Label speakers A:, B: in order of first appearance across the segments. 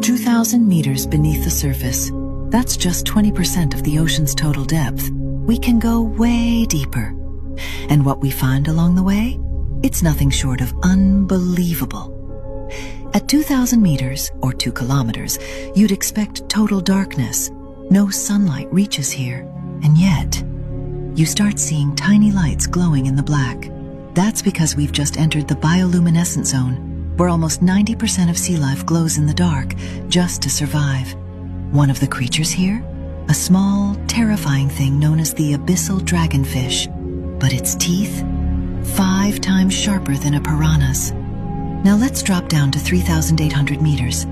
A: 2,000 meters beneath the surface. That's just 20% of the ocean's total depth. We can go way deeper. And what we find along the way? It's nothing short of unbelievable. At 2,000 meters, or 2 kilometers, you'd expect total darkness. No sunlight reaches here. And yet, you start seeing tiny lights glowing in the black. That's because we've just entered the bioluminescent zone, where almost 90% of sea life glows in the dark just to survive. One of the creatures here? A small, terrifying thing known as the abyssal dragonfish. But its teeth? 5 times sharper than a piranha's. Now let's drop down to 3,800 meters.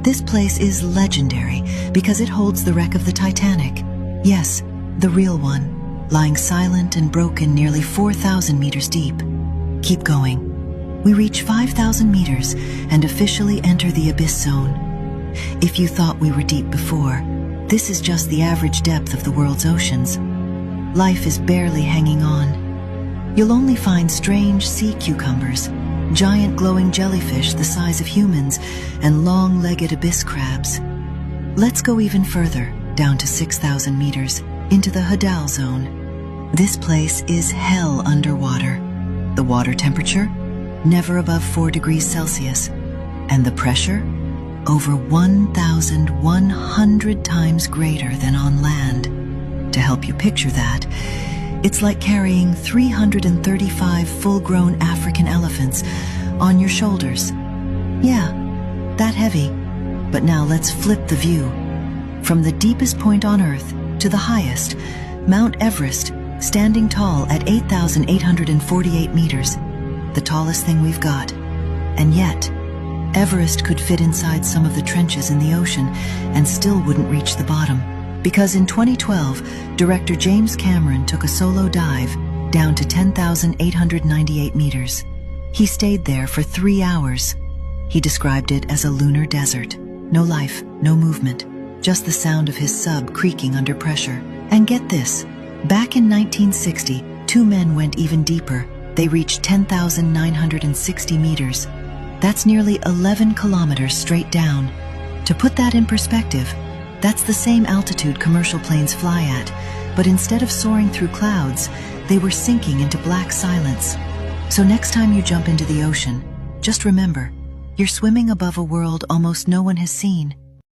A: This place is legendary because it holds the wreck of the Titanic. Yes, the real one, lying silent and broken nearly 4,000 meters deep. Keep going. We reach 5,000 meters and officially enter the abyss zone. If you thought we were deep before, this is just the average depth of the world's oceans. Life is barely hanging on. You'll only find strange sea cucumbers, giant glowing jellyfish the size of humans, and long-legged abyss crabs. Let's go even further, down to 6,000 meters, into the Hadal zone. This place is hell underwater. The water temperature? Never above 4 degrees Celsius. And the pressure? Over 1,100 times greater than on land. To help you picture that, it's like carrying 335 full-grown African elephants on your shoulders. Yeah, that heavy. But now let's flip the view. From the deepest point on Earth to the highest, Mount Everest, standing tall at 8,848 meters, the tallest thing we've got. And yet, Everest could fit inside some of the trenches in the ocean and still wouldn't reach the bottom. Because in 2012, director James Cameron took a solo dive down to 10,898 meters. He stayed there for 3 hours. He described it as a lunar desert. No life, no movement, just the sound of his sub creaking under pressure. And get this, back in 1960, 2 men went even deeper. They reached 10,960 meters. That's nearly 11 kilometers straight down. To put that in perspective, that's the same altitude commercial planes fly at, but instead of soaring through clouds, they were sinking into black silence. So next time you jump into the ocean, just remember, you're swimming above a world almost no one has seen.